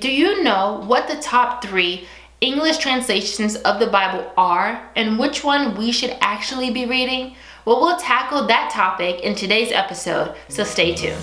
Do you know what the top 3 English translations of the Bible are and which one we should actually be reading? Well, we'll tackle that topic in today's episode, so stay tuned.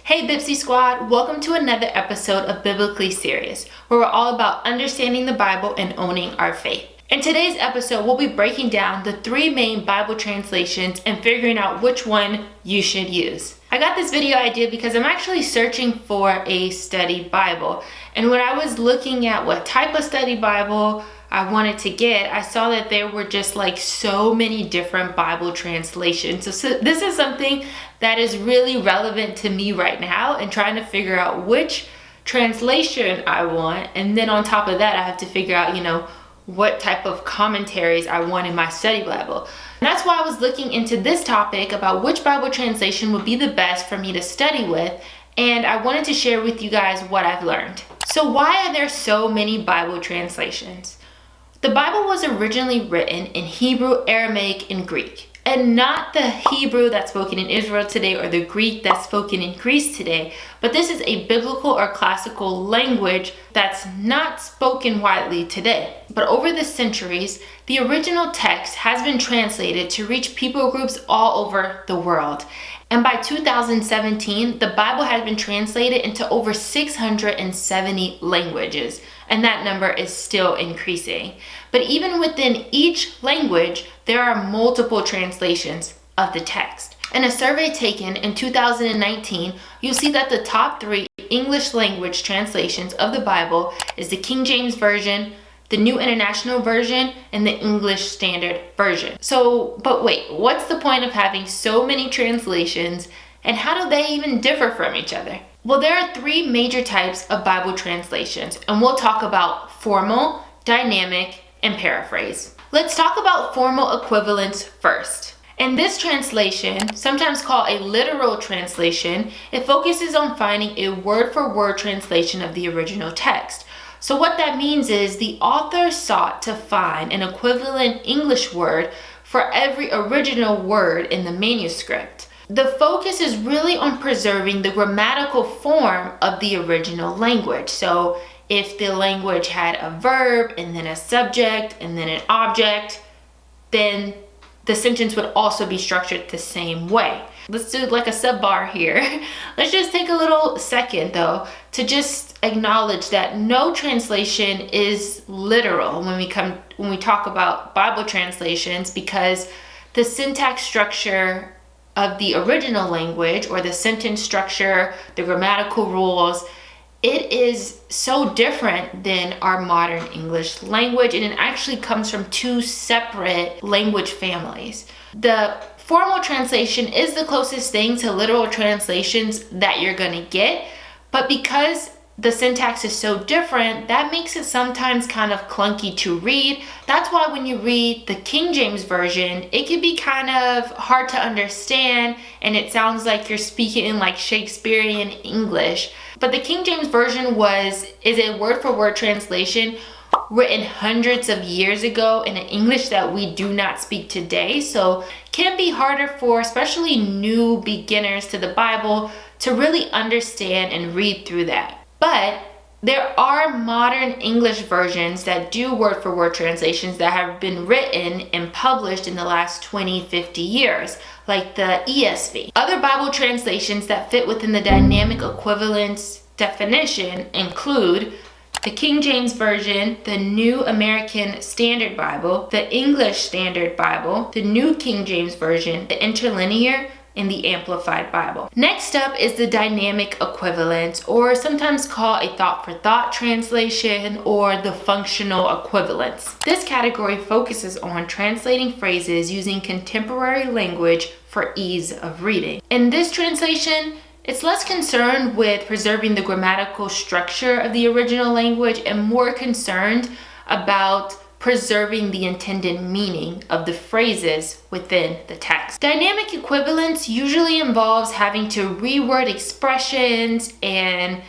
Hey Bibsy Squad, welcome to another episode of Biblically Serious, where we're all about understanding the Bible and owning our faith. In today's episode, we'll be breaking down the 3 main Bible translations and figuring out which one you should use. I got this video idea because I'm actually searching for a study Bible. And when I was looking at what type of study Bible I wanted to get, I saw that there were just like so many different Bible translations. So this is something that is really relevant to me right now and trying to figure out which translation I want. And then on top of that, I have to figure out, what type of commentaries I want in my study Bible. And that's why I was looking into this topic about which Bible translation would be the best for me to study with, and I wanted to share with you guys what I've learned. So why are there so many Bible translations? The Bible was originally written in Hebrew, Aramaic, and Greek, and not the Hebrew that's spoken in Israel today or the Greek that's spoken in Greece today, but this is a biblical or classical language that's not spoken widely today. But over the centuries, the original text has been translated to reach people groups all over the world. And by 2017, the Bible has been translated into over 670 languages, and that number is still increasing. But even within each language, there are multiple translations of the text. In a survey taken in 2019, you'll see that the top 3 English language translations of the Bible is the King James Version, the New International Version, and the English Standard Version. But wait, what's the point of having so many translations, and how do they even differ from each other? Well, there are 3 major types of Bible translations, and we'll talk about formal, dynamic, and paraphrase. Let's talk about formal equivalence first. In this translation, sometimes called a literal translation, it focuses on finding a word-for-word translation of the original text. So what that means is the author sought to find an equivalent English word for every original word in the manuscript. The focus is really on preserving the grammatical form of the original language. So if the language had a verb and then a subject and then an object, then the sentence would also be structured the same way. Let's do like a sub bar here. Let's just take a little second though to just acknowledge that no translation is literal when we talk about Bible translations, because the syntax structure of the original language, or the sentence structure, the grammatical rules, it is so different than our modern English language, and it actually comes from 2 separate language families. The formal translation is the closest thing to literal translations that you're going to get, but because the syntax is so different, that makes it sometimes kind of clunky to read. That's why when you read the King James Version, it can be kind of hard to understand, and it sounds like you're speaking in like Shakespearean English. But the King James Version is a word-for-word translation written hundreds of years ago in an English that we do not speak today. So it can be harder for especially new beginners to the Bible to really understand and read through that. But there are modern English versions that do word-for-word translations that have been written and published in the last 20-50 years, like the ESV. Other Bible translations that fit within the dynamic equivalence definition include the King James Version, the New American Standard Bible, the English Standard Bible, the New King James Version, the Interlinear, and the Amplified Bible. Next up is the dynamic equivalence, or sometimes called a thought-for-thought translation, or the functional equivalence. This category focuses on translating phrases using contemporary language for ease of reading. In this translation, it's less concerned with preserving the grammatical structure of the original language and more concerned about preserving the intended meaning of the phrases within the text. Dynamic equivalence usually involves having to reword expressions and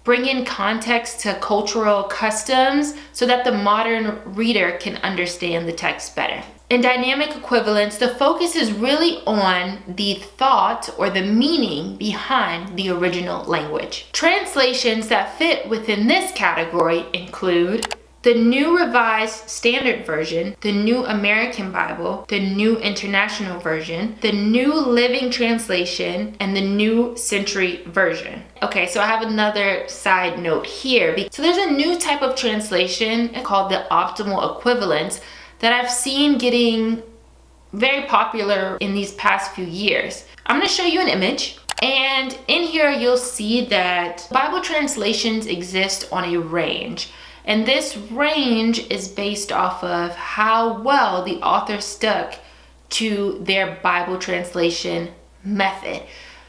bring in context to cultural customs so that the modern reader can understand the text better. In dynamic equivalence, the focus is really on the thought or the meaning behind the original language. Translations that fit within this category include the New Revised Standard Version, the New American Bible, the New International Version, the New Living Translation, and the New Century Version. Okay, so I have another side note here. So there's a new type of translation called the optimal equivalence that I've seen getting very popular in these past few years. I'm going to show you an image, and in here you'll see that Bible translations exist on a range. And this range is based off of how well the author stuck to their Bible translation method.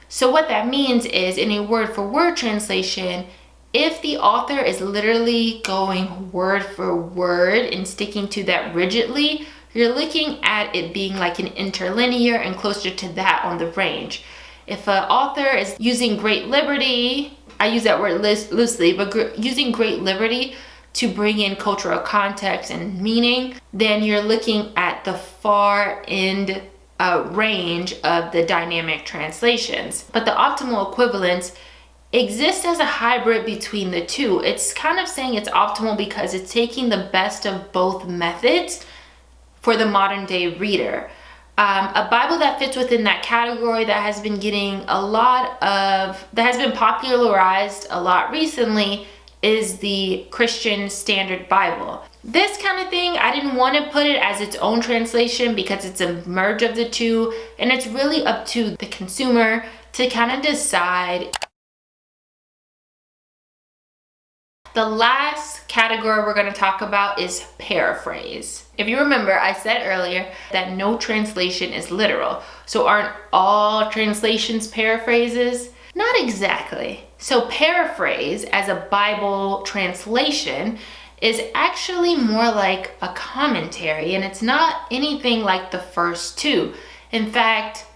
So what that means is, in a word-for-word translation, if the author is literally going word for word and sticking to that rigidly, you're looking at it being like an interlinear and closer to that on the range. If an author is using great liberty, I use that word loosely, but using great liberty to bring in cultural context and meaning, then you're looking at the far end range of the dynamic translations. But the optimal equivalence exists as a hybrid between the two. It's kind of saying it's optimal because it's taking the best of both methods for the modern day reader. A Bible that fits within that category that has been popularized a lot recently is the Christian Standard Bible. This kind of thing, I didn't want to put it as its own translation because it's a merge of the two, and it's really up to the consumer to kind of decide. The last category we're going to talk about is paraphrase. If you remember, I said earlier that no translation is literal. So aren't all translations paraphrases? Not exactly. So paraphrase as a Bible translation is actually more like a commentary, and it's not anything like the first two. In fact,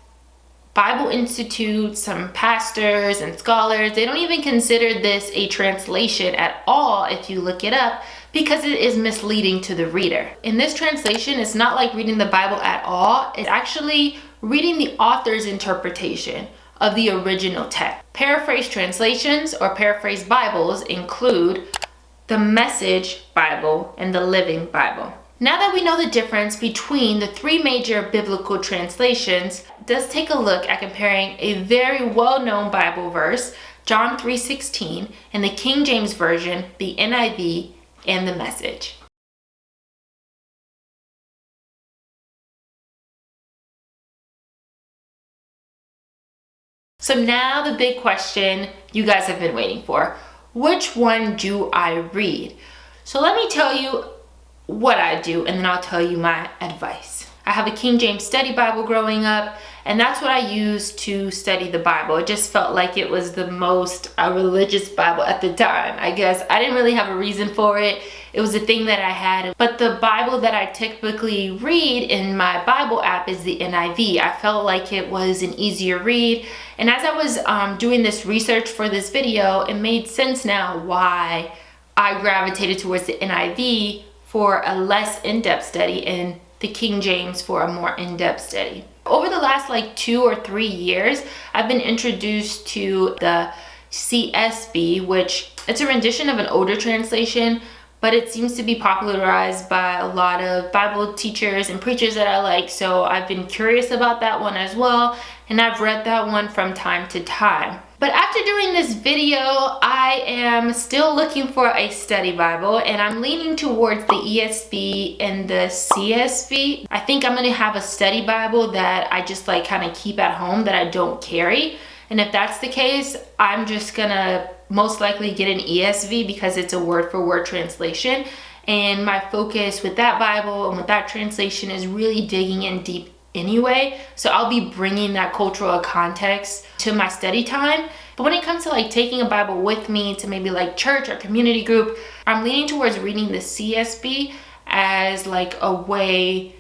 Bible Institute, some pastors and scholars, they don't even consider this a translation at all if you look it up, because it is misleading to the reader. In this translation, it's not like reading the Bible at all. It's actually reading the author's interpretation of the original text. Paraphrased translations or paraphrased Bibles include the Message Bible and the Living Bible. Now that we know the difference between the three major biblical translations, let's take a look at comparing a very well-known Bible verse, John 3:16, and the King James Version, the NIV, and the Message. So now the big question you guys have been waiting for. Which one do I read? So let me tell you what I do, and then I'll tell you my advice. I have a King James Study Bible growing up, and that's what I used to study the Bible. It just felt like it was the most religious Bible at the time. I guess I didn't really have a reason for it. It was a thing that I had. But the Bible that I typically read in my Bible app is the NIV. I felt like it was an easier read. And as I was doing this research for this video, it made sense now why I gravitated towards the NIV for a less in-depth study and the King James for a more in-depth study. Over the last 2 or 3 years, I've been introduced to the CSB, which it's a rendition of an older translation, but it seems to be popularized by a lot of Bible teachers and preachers that I like. So I've been curious about that one as well, and I've read that one from time to time. But after doing this video, I am still looking for a study Bible, and I'm leaning towards the ESV and the CSV. I think I'm gonna have a study Bible that I just kind of keep at home that I don't carry. And if that's the case, I'm just gonna most likely get an ESV because it's a word-for-word translation. And my focus with that Bible and with that translation is really digging in deep anyway. So I'll be bringing that cultural context to my study time. But when it comes to taking a Bible with me to maybe church or community group, I'm leaning towards reading the CSB as a way,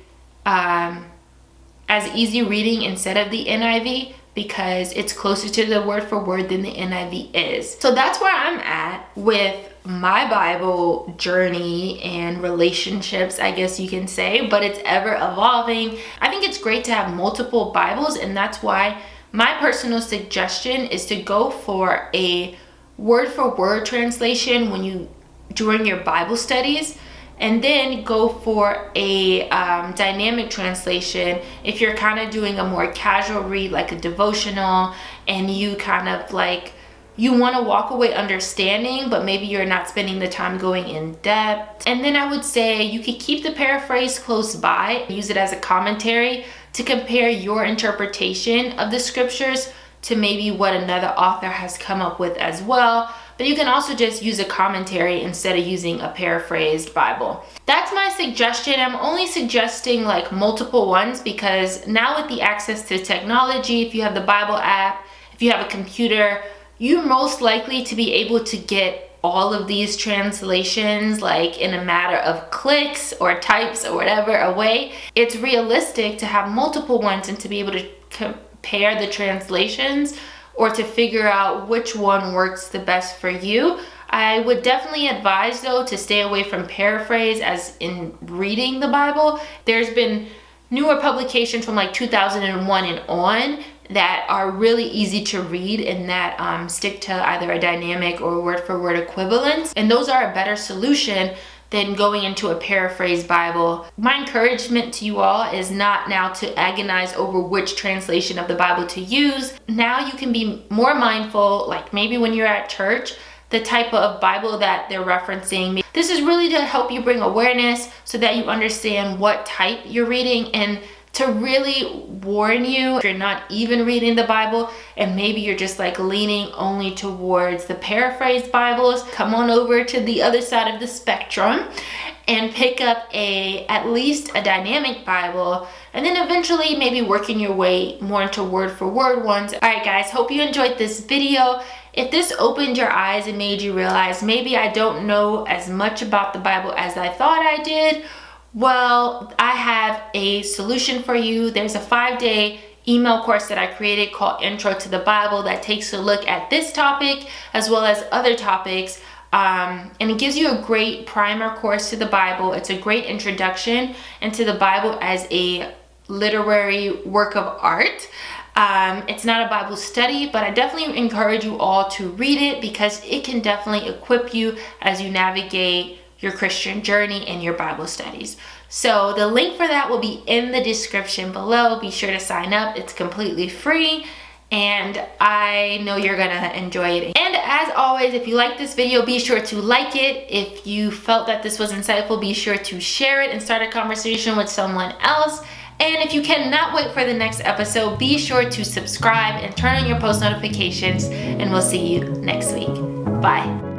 as easy reading instead of the NIV, because it's closer to the word for word than the NIV is. So that's where I'm at with my Bible journey and relationships, I guess you can say, but it's ever evolving. I think it's great to have multiple Bibles, and that's why my personal suggestion is to go for a word for word translation during your Bible studies, and then go for a dynamic translation if you're kind of doing a more casual read, like a devotional, and you kind of like, you want to walk away understanding, but maybe you're not spending the time going in depth. And then I would say you could keep the paraphrase close by, use it as a commentary to compare your interpretation of the scriptures to maybe what another author has come up with as well. But you can also just use a commentary instead of using a paraphrased Bible. That's my suggestion. I'm only suggesting like multiple ones because now with the access to technology, if you have the Bible app, if you have a computer, you're most likely to be able to get all of these translations like in a matter of clicks or types or whatever away. It's realistic to have multiple ones and to be able to compare the translations or to figure out which one works the best for you. I would definitely advise though to stay away from paraphrase as in reading the Bible. There's been newer publications from like 2001 and on that are really easy to read and that stick to either a dynamic or word for word equivalence. And those are a better solution than going into a paraphrased Bible. My encouragement to you all is not now to agonize over which translation of the Bible to use. Now you can be more mindful, like maybe when you're at church, the type of Bible that they're referencing. This is really to help you bring awareness so that you understand what type you're reading, and to really warn you if you're not even reading the Bible and maybe you're just like leaning only towards the paraphrased Bibles, come on over to the other side of the spectrum and pick up at least a dynamic Bible, and then eventually maybe working your way more into word for word ones. All right guys, hope you enjoyed this video. If this opened your eyes and made you realize maybe I don't know as much about the Bible as I thought I did, well, I have a solution for you. There's a 5-day email course that I created called Intro to the Bible that takes a look at this topic as well as other topics. And it gives you a great primer course to the Bible. It's a great introduction into the Bible as a literary work of art. It's not a Bible study, but I definitely encourage you all to read it because it can definitely equip you as you navigate your Christian journey and your Bible studies. So the link for that will be in the description below. Be sure to sign up. It's completely free and I know you're gonna enjoy it. And as always, if you like this video, be sure to like it. If you felt that this was insightful, be sure to share it and start a conversation with someone else. And if you cannot wait for the next episode, be sure to subscribe and turn on your post notifications, and we'll see you next week. Bye.